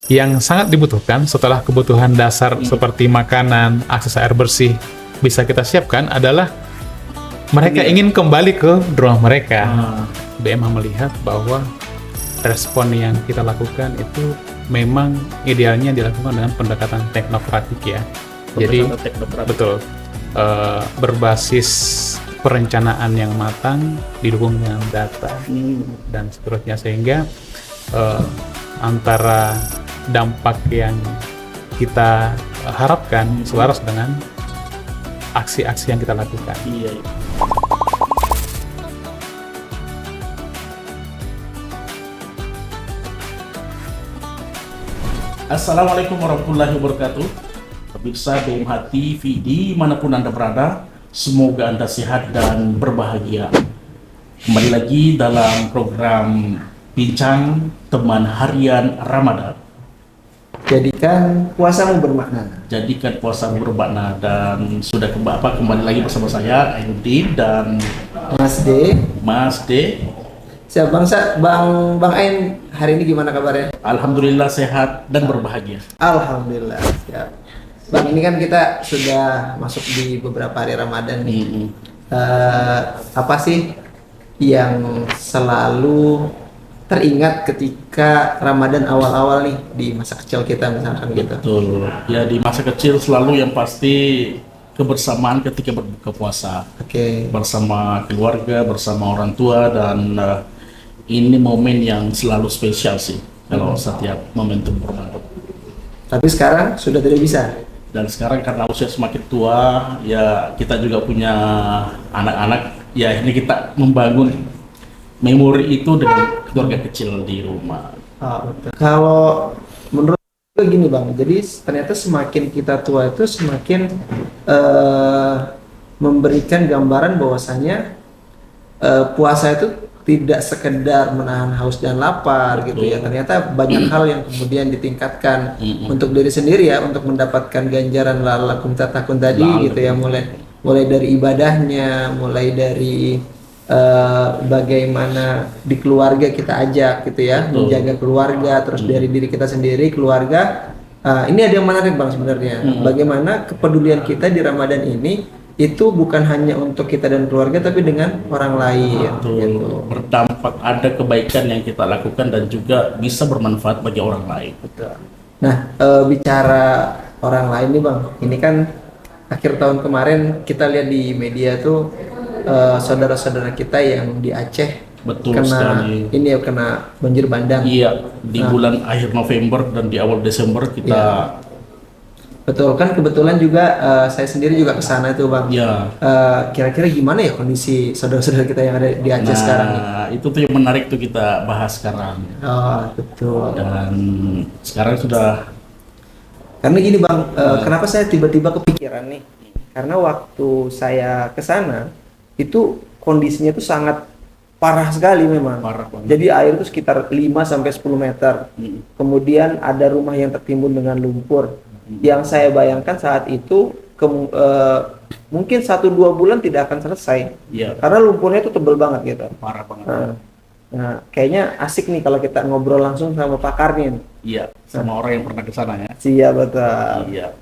yang sangat dibutuhkan setelah kebutuhan dasar seperti makanan, akses air bersih bisa kita siapkan adalah mereka ingin kembali ke rumah mereka. BMH melihat bahwa respon yang kita lakukan itu memang idealnya dilakukan dengan pendekatan teknokratik ya. Jadi betul, berbasis perencanaan yang matang didukung dengan data dan seterusnya, sehingga antara dampak yang kita harapkan selaras dengan aksi-aksi yang kita lakukan. Iya. Assalamualaikum warahmatullahi wabarakatuh. Pemirsa BMH TV dimanapun Anda berada, semoga Anda sehat dan berbahagia. Kembali lagi dalam program Bincang Teman Harian Ramadan. Jadikan puasamu bermakna. Jadikan puasamu bermakna. Dan sudah kembali lagi bersama saya Ainuddin dan Mas D. Siap Bang Ain, hari ini gimana kabarnya? Alhamdulillah sehat dan berbahagia. Alhamdulillah. Siap. Bang, ini kan kita sudah masuk di beberapa hari Ramadan nih. Apa sih yang selalu teringat ketika Ramadan awal-awal nih di masa kecil kita misalkan gitu? Betul. Ya, di masa kecil selalu yang pasti kebersamaan ketika berbuka puasa. Bersama keluarga, bersama orang tua, dan ini momen yang selalu spesial sih kalau setiap momentum Ramadan. Tapi sekarang sudah tidak bisa. Dan sekarang karena usia semakin tua, ya kita juga punya anak-anak, ya ini kita membangun memori itu dengan keluarga kecil di rumah. Betul. Kalau menurut gue gini Bang, jadi ternyata semakin kita tua itu semakin memberikan gambaran bahwasanya puasa itu tidak sekedar menahan haus dan lapar gitu ya. Ternyata banyak hal yang kemudian ditingkatkan untuk diri sendiri ya, untuk mendapatkan ganjaran la'allakum tattaqun tadi gitu ya, mulai dari ibadahnya, mulai dari bagaimana di keluarga kita ajak gitu ya, menjaga keluarga, terus dari diri kita sendiri, keluarga. Ini ada yang menarik Bang sebenarnya, bagaimana kepedulian kita di Ramadan ini itu bukan hanya untuk kita dan keluarga, tapi dengan orang lain. Gitu. Berdampak, ada kebaikan yang kita lakukan dan juga bisa bermanfaat bagi orang lain. Betul. Nah, bicara orang lain nih Bang, ini kan akhir tahun kemarin kita lihat di media tuh saudara-saudara kita yang di Aceh kena banjir bandang. Iya, di bulan akhir November dan di awal Desember kita. Betul kan, kebetulan juga saya sendiri juga ke sana itu Bang. Iya. Kira-kira gimana ya kondisi saudara-saudara kita yang ada di Aceh sekarang ini? Itu tuh yang menarik tuh kita bahas sekarang. Betul. Dan sekarang sudah. Karena gini Bang, kenapa saya tiba-tiba kepikiran nih? Karena waktu saya ke sana itu kondisinya tuh sangat parah sekali memang. Jadi air itu sekitar 5 sampai 10 meter. Kemudian ada rumah yang tertimbun dengan lumpur. Yang saya bayangkan saat itu mungkin 1-2 bulan tidak akan selesai. Karena lumpurnya itu tebal banget gitu. Parah banget. Nah, kayaknya asik nih kalau kita ngobrol langsung sama pakarnya. Iya, sama orang yang pernah ke sana ya. Siap, betul. Iya.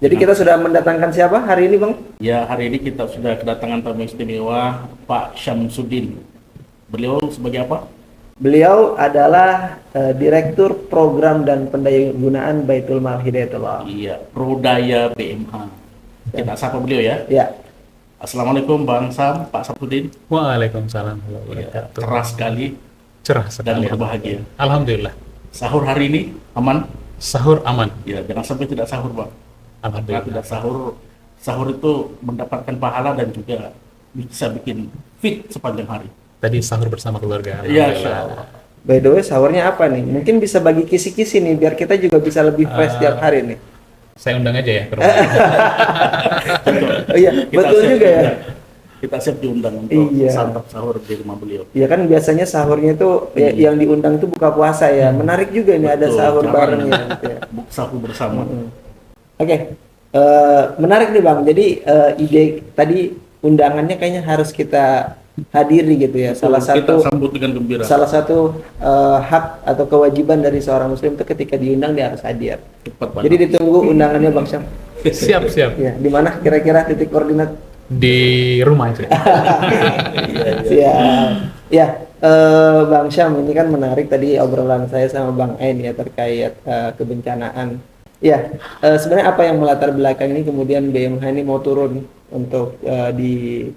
Jadi kita sudah mendatangkan siapa hari ini Bang? Ya, hari ini kita sudah kedatangan tamu istimewa Pak Syamsuddin. Beliau sebagai apa? Beliau adalah Direktur Program dan Pendayagunaan Baitul Mal Hidayatullah. Iya, Prodaya BMH. Kita sapa beliau ya. Ya. Assalamualaikum Bang Sam, Pak Syamsuddin. Waalaikumsalam. Cerah sekali dan berbahagia. Alhamdulillah. Sahur hari ini aman? Sahur aman. Ya, jangan sampai tidak sahur Bang. Alhamdulillah. Tidak sahur itu mendapatkan pahala dan juga bisa bikin fit sepanjang hari. Tadi sahur bersama keluarga. Iya. By the way, sahurnya apa nih? Mungkin bisa bagi kisi-kisi nih biar kita juga bisa lebih fresh tiap hari nih. Saya undang aja ya ke rumah. Oh iya, betul juga ya. Kita siap diundang untuk santap sahur di rumah beliau. Iya kan biasanya sahurnya itu yang diundang itu buka puasa ya. Menarik juga nih ada sahur bareng ya. Gitu ya. Sahur bersama. Oke. Menarik nih Bang. Jadi ide tadi undangannya kayaknya harus kita hadiri gitu ya. Betul, kita sambut dengan gembira. Salah satu hak atau kewajiban dari seorang muslim itu ketika diundang dia harus hadir. Jadi ditunggu undangannya Bang Syam. Siap. Ya, di mana kira-kira titik koordinat? Di rumah aja. Siap. Ya, Bang Syam, ini kan menarik tadi obrolan saya sama Bang Ain ya terkait kebencanaan. Ya, sebenarnya apa yang melatar belakang ini kemudian BMH ini mau turun untuk di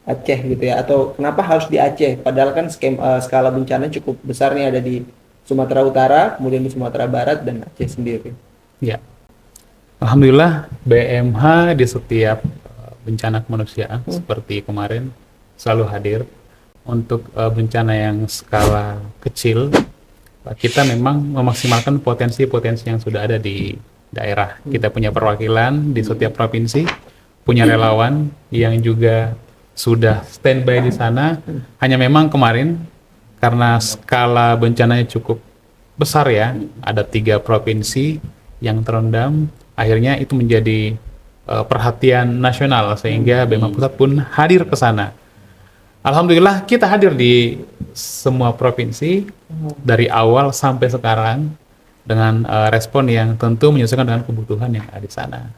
Aceh gitu ya, atau kenapa harus di Aceh? Padahal kan skala bencana cukup besar nih, ada di Sumatera Utara, kemudian di Sumatera Barat dan Aceh sendiri. Ya, alhamdulillah BMH di setiap bencana kemanusiaan seperti kemarin selalu hadir. Untuk bencana yang skala kecil, kita memang memaksimalkan potensi-potensi yang sudah ada di daerah. Kita punya perwakilan di setiap provinsi, punya relawan yang juga sudah standby di sana. Hanya memang kemarin karena skala bencananya cukup besar ya, ada 3 provinsi yang terendam, akhirnya itu menjadi perhatian nasional sehingga BMH Pusat pun hadir ke sana. Alhamdulillah kita hadir di semua provinsi dari awal sampai sekarang dengan respon yang tentu menyesuaikan dengan kebutuhan yang ada di sana.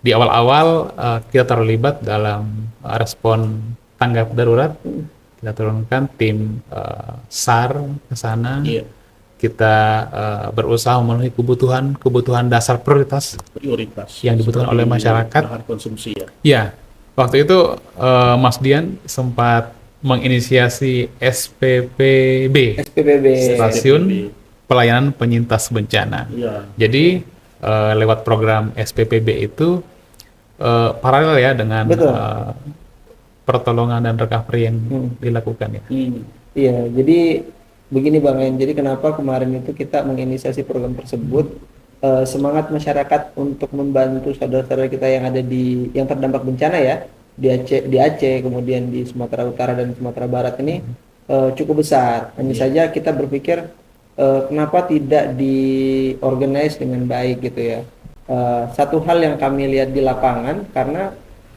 Di awal-awal kita terlibat dalam respon tanggap darurat. Kita turunkan tim SAR ke sana. Iya. Kita berusaha memenuhi kebutuhan dasar prioritas yang dibutuhkan oleh masyarakat. Bahan konsumsi ya. Ya, waktu itu Mas Dian sempat menginisiasi SPPB, Stasiun Pelayanan Penyintas Bencana. Ya. Jadi lewat program SPPB itu paralel ya dengan pertolongan dan recovery yang dilakukan ya. Iya, jadi begini Bang En, jadi kenapa kemarin itu kita menginisiasi program tersebut, semangat masyarakat untuk membantu saudara-saudara kita yang ada yang terdampak bencana ya, di Aceh, kemudian di Sumatera Utara dan Sumatera Barat ini cukup besar. Hanya saja kita berpikir kenapa tidak diorganize dengan baik gitu ya. Satu hal yang kami lihat di lapangan, karena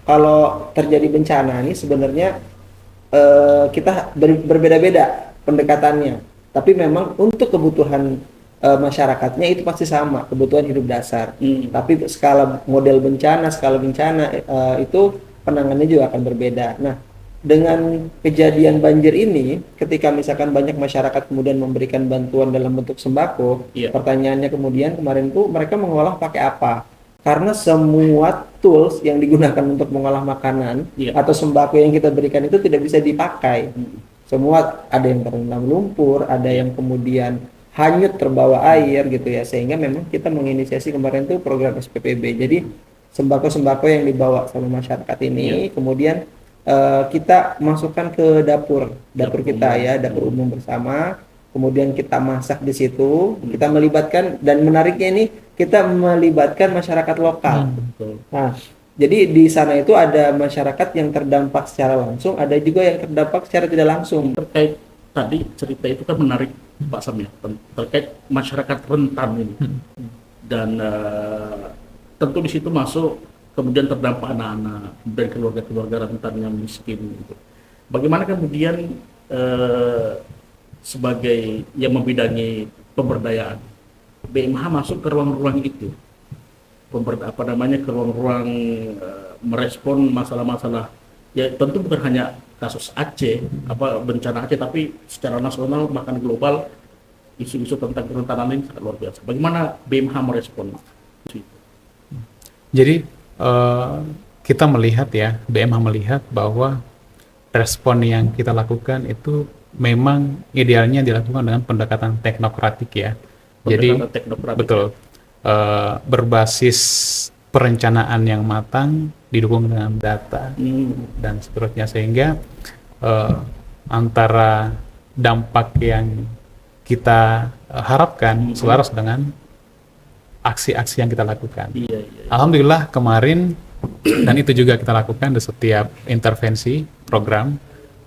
kalau terjadi bencana ini sebenarnya kita berbeda-beda pendekatannya, tapi memang untuk kebutuhan masyarakatnya itu pasti sama, kebutuhan hidup dasar. Tapi skala bencana itu penanganannya juga akan berbeda. Nah, dengan kejadian banjir ini, ketika misalkan banyak masyarakat kemudian memberikan bantuan dalam bentuk sembako, pertanyaannya kemudian kemarin tuh mereka mengolah pakai apa? Karena semua tools yang digunakan untuk mengolah makanan atau sembako yang kita berikan itu tidak bisa dipakai. Semua ada yang terendam lumpur, ada yang kemudian hanyut terbawa air gitu ya, sehingga memang kita menginisiasi kemarin tuh program SPPB. Jadi sembako-sembako yang dibawa sama masyarakat ini kemudian kita masukkan ke dapur kita ya, dapur umum bersama, kemudian kita masak di situ, kita melibatkan, dan menariknya ini kita melibatkan masyarakat lokal. Nah, jadi di sana itu ada masyarakat yang terdampak secara langsung, ada juga yang terdampak secara tidak langsung. Terkait tadi cerita itu kan menarik Pak Sam ya, terkait masyarakat rentan ini, dan tentu di situ masuk kemudian terdampak anak-anak dan keluarga-keluarga rentan yang miskin gitu. Bagaimana kemudian sebagai yang membidangi pemberdayaan, BMH masuk ke ruang-ruang itu, ke ruang-ruang merespon masalah-masalah ya, tentu bukan hanya kasus Aceh, bencana Aceh, tapi secara nasional bahkan global isu-isu tentang kerentanan ini sangat luar biasa. Bagaimana BMH merespon itu? Jadi kita melihat ya, BMH melihat bahwa respon yang kita lakukan itu memang idealnya dilakukan dengan pendekatan teknokratik ya. Jadi betul, berbasis perencanaan yang matang didukung dengan data dan seterusnya, sehingga antara dampak yang kita harapkan selaras dengan aksi-aksi yang kita lakukan. Alhamdulillah kemarin, dan itu juga kita lakukan di setiap intervensi program,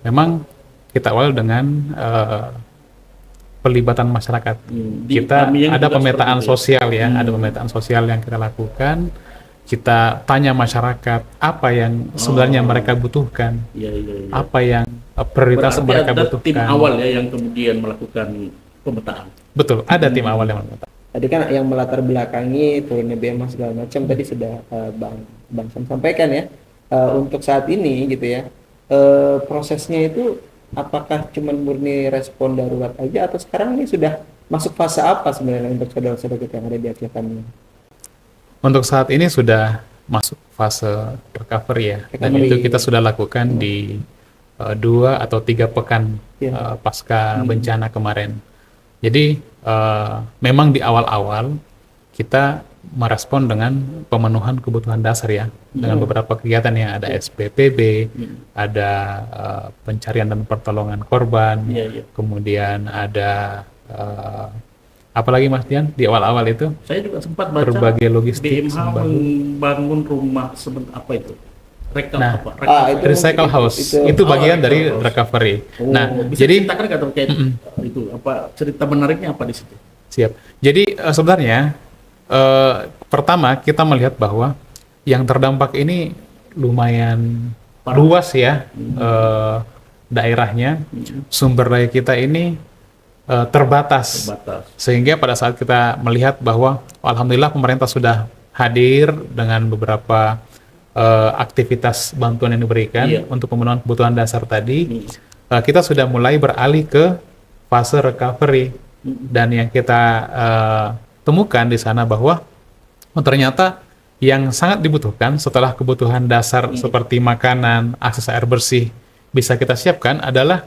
memang kita awal dengan pelibatan masyarakat. Kita ada pemetaan sosial ya, ada pemetaan sosial yang kita lakukan. Kita tanya masyarakat apa yang sebenarnya mereka butuhkan, apa yang prioritas Berarti mereka ada butuhkan. tim awal ya yang kemudian melakukan pemetaan. Betul, ada tim awal yang melakukan. Tadi kan yang melatar belakangi turunnya BMA segala macam tadi sudah Bang Sam sampaikan ya. Untuk saat ini gitu ya, prosesnya itu apakah cuma murni respon darurat aja atau sekarang ini sudah masuk fase apa sebenarnya untuk saudara-saudara kita yang ada di Aceh Tamiang? Untuk saat ini sudah masuk fase recovery ya, dan Recovery. itu kita sudah lakukan di 2 atau 3 pekan Ya. pasca bencana kemarin. Jadi memang di awal-awal kita merespon dengan pemenuhan kebutuhan dasar ya, dengan beberapa kegiatan yang ada SPPB, ada pencarian dan pertolongan korban, kemudian ada apalagi Mas Dian di awal-awal itu Saya juga sempat baca berbagai logistik BMH sembako. membangun rumah apa itu? Rekam Nah, apa? Rekam itu Recycle house itu bagian dari recovery house. recovery. Nah, Bisa jadi ceritakan nggak terkait itu? Apa cerita menariknya apa di situ? siap. Jadi sebenarnya pertama kita melihat bahwa yang terdampak ini lumayan luas ya daerahnya. Sumber daya kita ini terbatas. Sehingga pada saat kita melihat bahwa alhamdulillah pemerintah sudah hadir dengan beberapa aktivitas bantuan yang diberikan untuk pemenuhan kebutuhan dasar tadi, kita sudah mulai beralih ke fase recovery. Dan yang kita temukan di sana bahwa ternyata yang sangat dibutuhkan setelah kebutuhan dasar seperti makanan, akses air bersih bisa kita siapkan adalah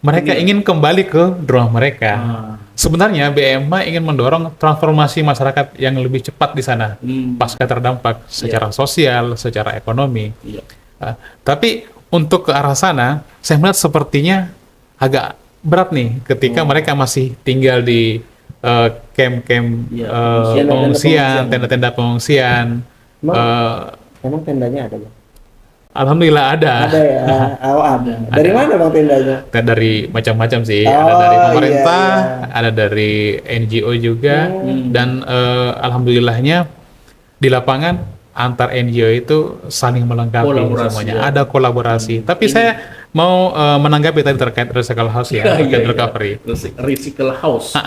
mereka ingin kembali ke rumah mereka. Sebenarnya BMA ingin mendorong transformasi masyarakat yang lebih cepat di sana pasca terdampak secara sosial, secara ekonomi. Tapi untuk ke arah sana, saya melihat sepertinya agak berat nih ketika mereka masih tinggal di camp-camp pengungsian, tenda-tenda pengungsian. Emang tendanya ada, Bang? Alhamdulillah ada. Ada ya. Ada. Dari mana Bang tendanya? Dari macam-macam sih. Ada dari pemerintah, ada dari NGO juga, dan alhamdulillahnya di lapangan antar NGO itu saling melengkapi semuanya. Ada kolaborasi. Tapi saya mau menanggapi tadi terkait recycle house ya, terkait recovery. Recycle house.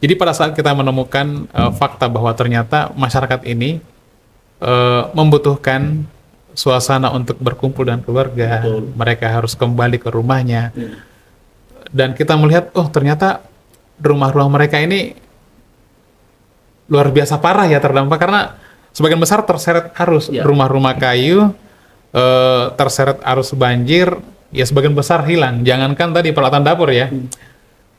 Jadi pada saat kita menemukan fakta bahwa ternyata masyarakat ini membutuhkan suasana untuk berkumpul dengan keluarga, mereka harus kembali ke rumahnya, dan kita melihat, oh ternyata rumah-rumah mereka ini luar biasa parah ya terdampak karena sebagian besar terseret arus, rumah-rumah kayu terseret arus banjir, ya sebagian besar hilang. Jangankan tadi peralatan dapur ya,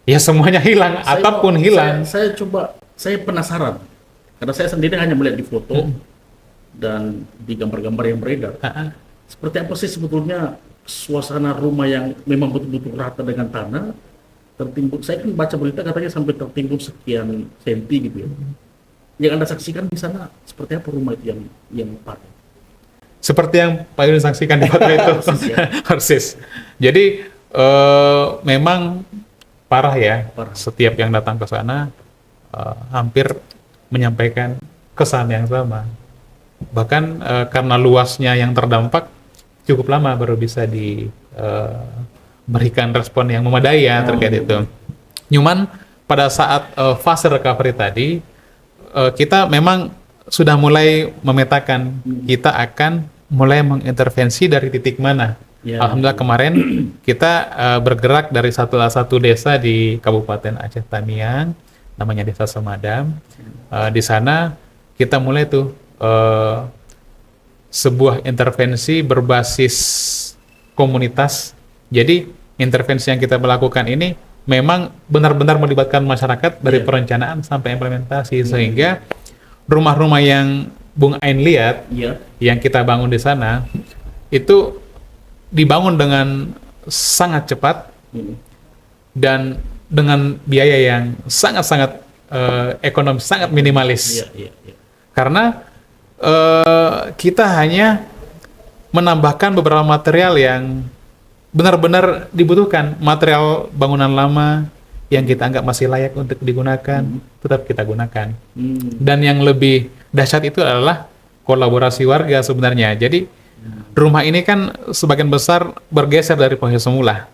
ya semuanya hilang, atap pun hilang. Saya penasaran karena saya sendiri hanya melihat di foto dan di gambar-gambar yang beredar. Seperti apa sih sebetulnya suasana rumah yang memang betul-betul rata dengan tanah, tertimbun? Saya kan baca berita katanya sampai tertimbun sekian senti gitu ya. Yang Anda saksikan di sana seperti apa rumah itu yang parah? Seperti yang Pak Yudin saksikan di foto itu, persis. Jadi memang parah ya. Setiap yang datang ke sana hampir menyampaikan kesan yang sama. Bahkan karena luasnya yang terdampak cukup lama baru bisa diberikan respon yang memadai ya terkait itu. Cuman pada saat fase recovery tadi kita memang sudah mulai memetakan kita akan mulai mengintervensi dari titik mana. Alhamdulillah kemarin kita bergerak dari satu desa di Kabupaten Aceh Tamiang, namanya Desa Semadam. Di sana kita mulai tuh sebuah intervensi berbasis komunitas. Jadi intervensi yang kita lakukan ini memang benar-benar melibatkan masyarakat dari perencanaan sampai implementasi, sehingga rumah-rumah yang Bung Ain lihat yang kita bangun di sana itu dibangun dengan sangat cepat dan dengan biaya yang sangat-sangat ekonomis, sangat minimalis. Karena kita hanya menambahkan beberapa material yang benar-benar dibutuhkan, material bangunan lama yang kita anggap masih layak untuk digunakan, tetap kita gunakan. Dan yang lebih dahsyat itu adalah kolaborasi warga sebenarnya. Jadi Rumah ini kan sebagian besar bergeser dari posisi semula.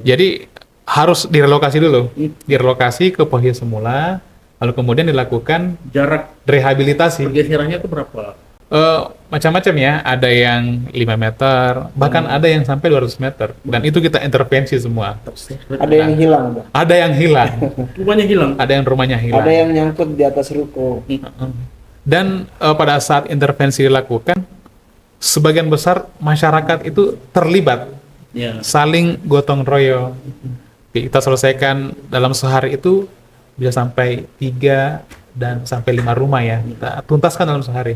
Jadi harus direlokasi dulu. Direlokasi ke posisi semula, lalu kemudian dilakukan Jarak rehabilitasi. pergeserannya itu berapa? Macam-macam ya, ada yang 5 meter, bahkan ada yang sampai 200 meter. Dan itu kita intervensi semua. Ada yang hilang, Bang. Ada yang hilang, Rumahnya hilang. ada yang rumahnya hilang. Ada yang nyangkut di atas ruko. Dan pada saat intervensi dilakukan, sebagian besar masyarakat itu terlibat, Ya. saling gotong royong. Kita selesaikan dalam sehari itu bisa sampai 3 dan sampai 5 rumah ya. Kita tuntaskan dalam sehari.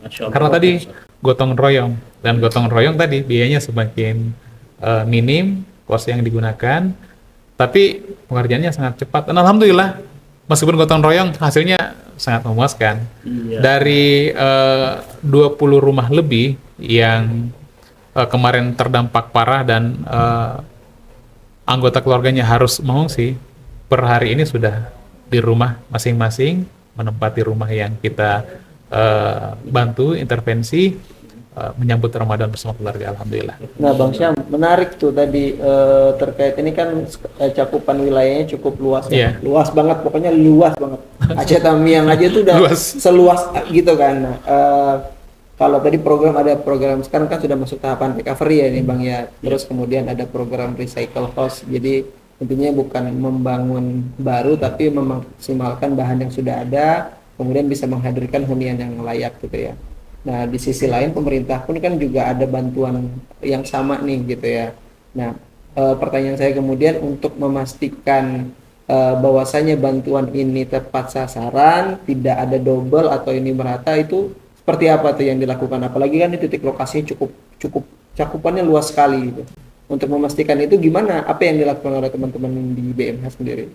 Masya Allah. Karena tadi gotong royong, dan gotong royong tadi biayanya semakin minim, kos yang digunakan, tapi pengerjaannya sangat cepat. Dan alhamdulillah, meskipun gotong royong, hasilnya sangat memuaskan. Iya. Dari 20 rumah lebih yang kemarin terdampak parah dan anggota keluarganya harus mengungsi, per hari ini sudah di rumah masing-masing, menempati rumah yang kita bantu intervensi, menyambut Ramadan bersama keluarga, alhamdulillah. Nah, Bang Syam, menarik tuh tadi terkait ini kan cakupan wilayahnya cukup luas ya. Iya. Luas banget, pokoknya luas banget. Aceh Tamiang aja tuh udah Luas. seluas gitu kan. Nah, kalau tadi ada program sekarang kan sudah masuk tahapan recovery ya nih Bang ya. Terus kemudian ada program recycle house. Jadi intinya bukan membangun baru tapi memaksimalkan bahan yang sudah ada, kemudian bisa menghadirkan hunian yang layak gitu ya. Nah, di sisi lain pemerintah pun kan juga ada bantuan yang sama nih gitu ya. Nah, pertanyaan saya kemudian untuk memastikan bahwasanya bantuan ini tepat sasaran, tidak ada double atau ini merata, itu seperti apa tuh yang dilakukan? Apalagi kan di titik lokasinya cukup cakupannya luas sekali gitu. Untuk memastikan itu gimana? Apa yang dilakukan oleh teman-teman di BMH sendiri?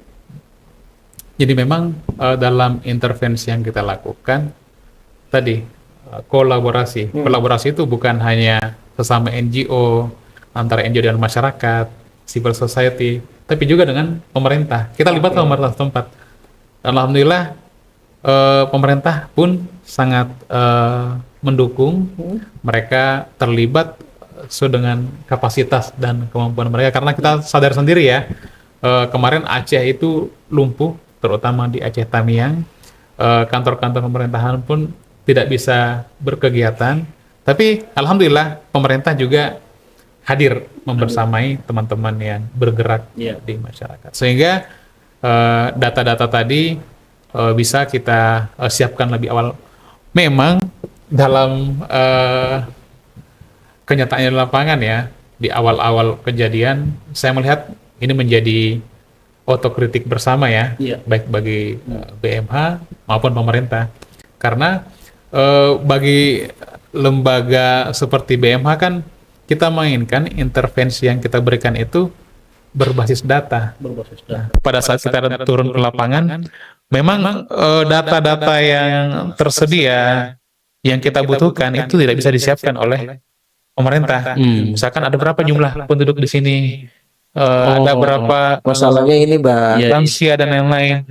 Jadi memang dalam intervensi yang kita lakukan tadi kolaborasi. Kolaborasi itu bukan hanya sesama NGO, antara NGO dan masyarakat, civil society, tapi juga dengan pemerintah. Kita libatkan pemerintah setempat. Dan alhamdulillah pemerintah pun sangat mendukung. Mereka terlibat sesuai dengan kapasitas dan kemampuan mereka. Karena kita sadar sendiri ya, kemarin Aceh itu lumpuh, terutama di Aceh Tamiang. Kantor-kantor pemerintahan pun tidak bisa berkegiatan, tapi alhamdulillah pemerintah juga hadir membersamai teman-teman yang bergerak di masyarakat, sehingga data-data tadi bisa kita siapkan lebih awal. Memang dalam kenyataannya di lapangan ya, di awal-awal kejadian saya melihat ini menjadi otokritik bersama ya, baik bagi BMH maupun pemerintah, karena bagi lembaga seperti BMH kan kita mainkan intervensi yang kita berikan itu berbasis data. Pada saat kita turun ke lapangan, memang data-data yang tersedia yang kita butuhkan itu tidak bisa disiapkan oleh pemerintah. Misalkan ada berapa jumlah penduduk di sini, ada berapa Masalahnya ini Bang, lansia dan lain-lain.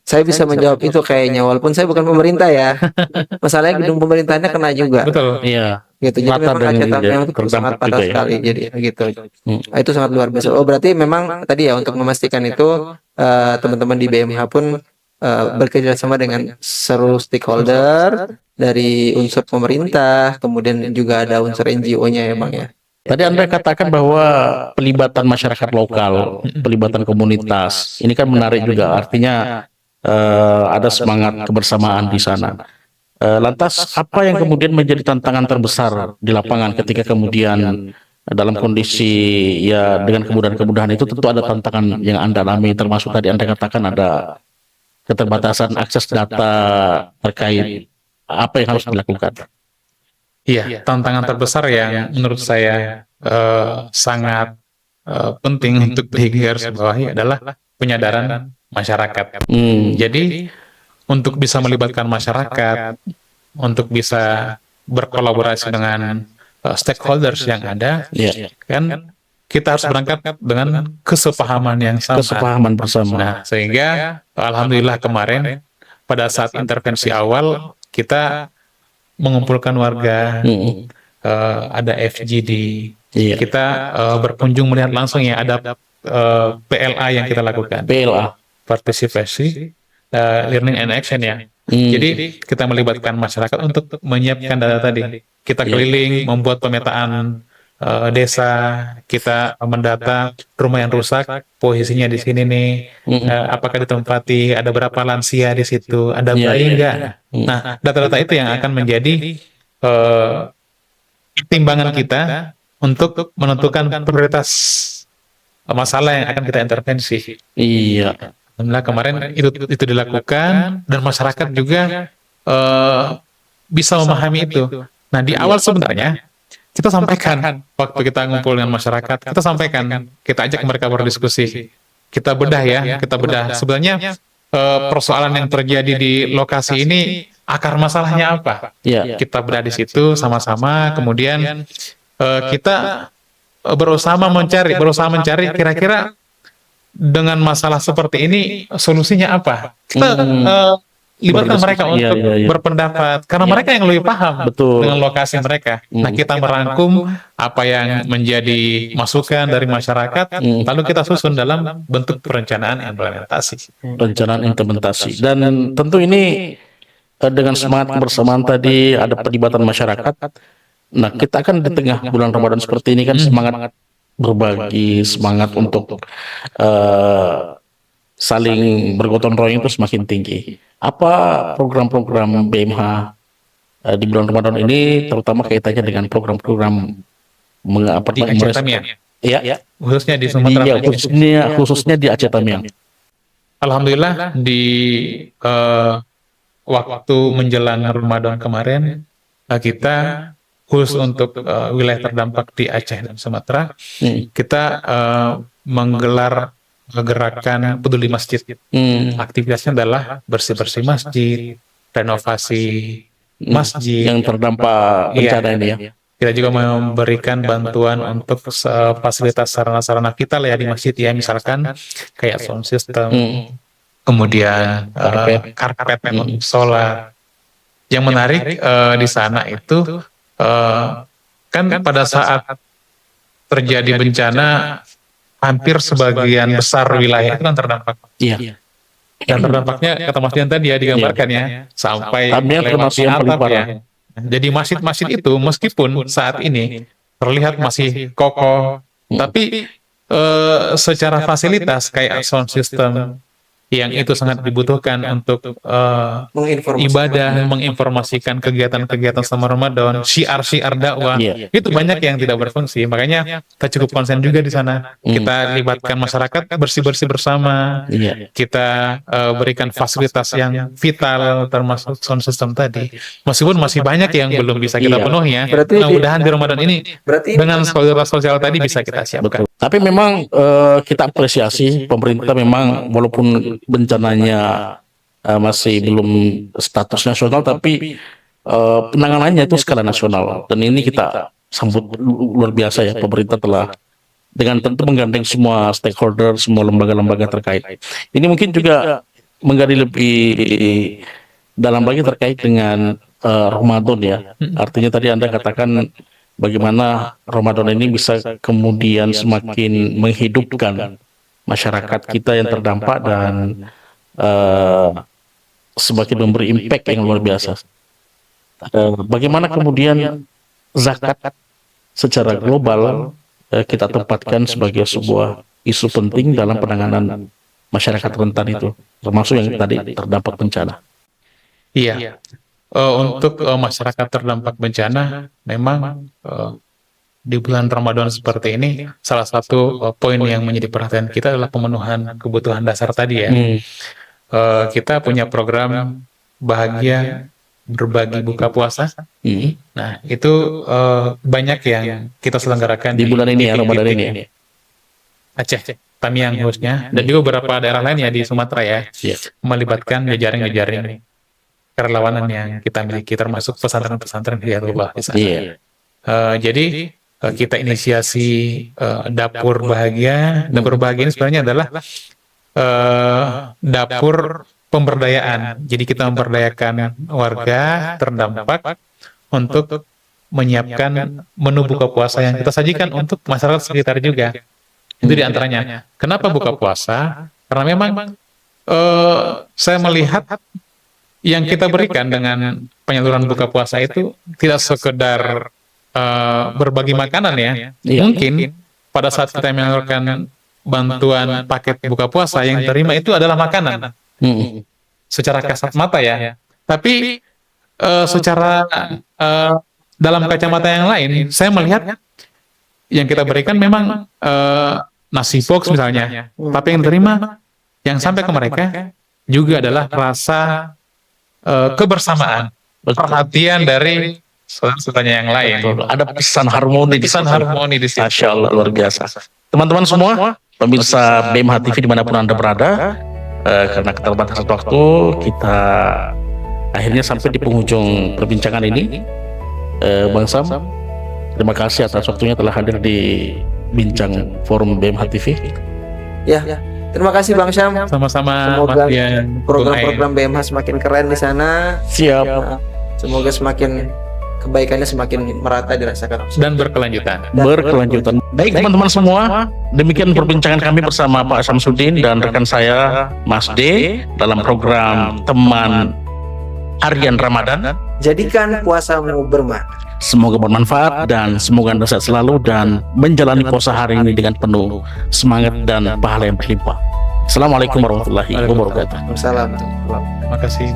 saya bisa menjawab itu kayaknya walaupun saya bukan pemerintah ya. Masalahnya gedung pemerintahnya kena juga. Betul. Iya. Gitu. Jadi memang Aceh Tamiang itu sangat parah sekali. Jadi gitu. Itu sangat luar biasa. Oh, berarti memang tadi ya untuk memastikan itu teman-teman di BMH pun bekerjasama dengan seluruh stakeholder dari unsur pemerintah, kemudian juga ada unsur NGO-nya ya Bang ya. Tadi Anda katakan bahwa pelibatan masyarakat lokal, pelibatan komunitas, ini kan menarik juga. Artinya ada semangat kebersamaan di sana. Lantas apa yang kemudian menjadi tantangan terbesar di lapangan ketika kemudian dalam kondisi ya dengan kemudahan-kemudahan itu tentu ada tantangan yang Anda alami, termasuk tadi Anda katakan ada keterbatasan akses data terkait apa yang harus dilakukan. Iya, tantangan terbesar yang menurut saya sangat penting untuk digarisbawahi adalah penyadaran masyarakat. Jadi untuk bisa melibatkan masyarakat, untuk bisa berkolaborasi dengan stakeholders yang ada, kan kita harus berangkat dengan kesepahaman yang sama. Kesepahaman bersama. Nah, sehingga alhamdulillah kemarin pada saat intervensi awal kita mengumpulkan warga, ada FGD. Iya. Kita berkunjung melihat langsung ya, ada PLA yang kita lakukan. PLA. Partisipasi, learning and action ya. Jadi kita melibatkan masyarakat untuk menyiapkan data tadi. Kita keliling, membuat pemetaan desa, kita mendata rumah yang rusak, posisinya di sini nih, apakah ditempati, ada berapa lansia di situ, ada bayi enggak. Nah, data-data itu yang akan menjadi timbangan kita untuk menentukan prioritas masalah yang akan kita intervensi. Iya. Alhamdulillah kemarin itu dilakukan dan masyarakat juga bisa memahami itu. Nah, di awal sebenarnya kita sampaikan waktu kita ngumpul dengan masyarakat, kita sampaikan, kita ajak mereka berdiskusi, kita bedah ya, kita bedah sebenarnya persoalan yang terjadi di lokasi ini, akar masalahnya apa? Iya. Kita bedah di situ sama-sama, kemudian kita berusaha mencari kira-kira dengan masalah seperti ini solusinya apa? Kita libatkan mereka untuk berpendapat karena mereka yang lebih paham dengan lokasi mereka. Nah, kita merangkum apa yang menjadi masukan dari masyarakat, lalu kita susun dalam bentuk perencanaan implementasi. Perencanaan implementasi. Dan tentu ini dengan semangat kebersamaan tadi, ada pelibatan masyarakat. Nah, kita kan di tengah bulan Ramadan seperti ini kan semangat berbagi, semangat untuk saling bergotong royong itu semakin tinggi. Apa program-program BMH di bulan Ramadan ini, terutama kaitannya dengan program-program Di Aceh Tamiang, ya, khususnya di Sumatera. khususnya di Aceh Tamiang. Alhamdulillah di waktu menjelang Ramadan kemarin kita khusus untuk wilayah terdampak di Aceh dan Sumatera, kita menggelar gerakan peduli masjid. Aktivitasnya adalah bersih-bersih masjid, renovasi masjid yang terdampak bencana ini ya. Kita juga memberikan bantuan untuk fasilitas sarana-sarana vital ya di masjid ya, misalkan kayak sound system, kemudian karpet, solar. Yang menarik di sana itu kan pada saat terjadi bencana hampir sebagian besar wilayah itu kan terdampak. Iya. Dan terdampaknya kata Mas Dian tadi ya digambarkan ya sampai lewat yang paling atap parah. ya. Jadi masjid-masjid itu meskipun saat ini terlihat masih kokoh, tapi secara fasilitas kayak sound system yang itu sangat dibutuhkan untuk ibadah, menginformasikan kegiatan-kegiatan selama Ramadan, syiar-syiar dakwah, itu banyak yang tidak berfungsi. Makanya kita cukup konsen juga di sana. Kita libatkan masyarakat bersih-bersih bersama. Kita berikan fasilitas yang vital, termasuk sound system tadi. Meskipun masih banyak yang belum bisa kita penuhi ya. Mudah-mudahan di Ramadan ini dengan solidaritas sosial tadi bisa kita siapkan. Tapi memang kita apresiasi pemerintah memang walaupun bencananya masih belum status nasional, tapi penanganannya itu skala nasional, dan ini kita sambut luar biasa ya. Pemerintah telah dengan tentu menggandeng semua stakeholder, semua lembaga-lembaga terkait. Ini mungkin juga menggali lebih dalam lagi terkait dengan Ramadan ya. Artinya tadi Anda katakan bagaimana Ramadan ini bisa kemudian semakin menghidupkan masyarakat kita yang terdampak dan semakin memberi impact yang luar biasa. Bagaimana kemudian zakat secara global kita tempatkan sebagai sebuah isu penting dalam penanganan masyarakat rentan itu, termasuk yang tadi terdampak bencana. Iya. Untuk masyarakat terdampak bencana, memang di bulan Ramadan seperti ini, salah satu poin yang menjadi perhatian kita adalah pemenuhan kebutuhan dasar tadi ya. Kita punya program Bahagia Berbagi Buka Puasa. Nah, itu banyak yang kita selenggarakan di bulan ini ya, Ramadan ini ya. Aceh, Tamiang khususnya, dan juga beberapa daerah lain ya di Sumatera ya, melibatkan jejaring-jejaring kerelawanan yang kita miliki, termasuk pesantren-pesantren Hidayatullah di sana. Jadi kita inisiasi dapur bahagia. Dapur bahagia ini sebenarnya adalah dapur pemberdayaan. Jadi kita memberdayakan warga terdampak untuk menyiapkan menu buka puasa yang kita sajikan untuk masyarakat sekitar juga. Itu diantaranya. Kenapa buka puasa? Karena memang saya melihat yang kita berikan dengan penyaluran buka puasa itu tidak sekedar berbagi makanan ya. Mungkin pada saat kita menyalurkan bantuan paket buka puasa yang diterima itu adalah makanan. Secara kasat mata ya. Tapi secara dalam kacamata yang lain, saya melihat yang kita berikan memang nasi box misalnya, tapi yang diterima yang sampai ke mereka juga adalah rasa kebersamaan, perhatian dari saudara-saudaranya yang lain. Ada pesan harmoni, Di situ. Masya Allah, luar biasa. Teman-teman semua, pemirsa BMH TV dimanapun Anda berada, karena keterbatasan waktu, kita akhirnya sampai di penghujung perbincangan ini. Bang Sam, terima kasih atas waktunya telah hadir di Bincang Forum BMH TV. Ya, terima kasih Bang Syam. Sama-sama. Semoga Mas Dian, program-program BMH semakin keren di sana. Siap. Semoga semakin kebaikannya semakin merata dirasakan. dan berkelanjutan. Berkelanjutan. Baik teman-teman semua, demikian perbincangan kami bersama Pak Samsudin dan rekan saya Mas D dalam program Teman Harian Ramadan. Jadikan puasamu bermakna. Semoga bermanfaat dan semoga Anda sehat selalu dan menjalani puasa hari ini dengan penuh semangat dan pahala yang berlimpah. Assalamualaikum warahmatullahi wabarakatuh. Salam. Terima kasih.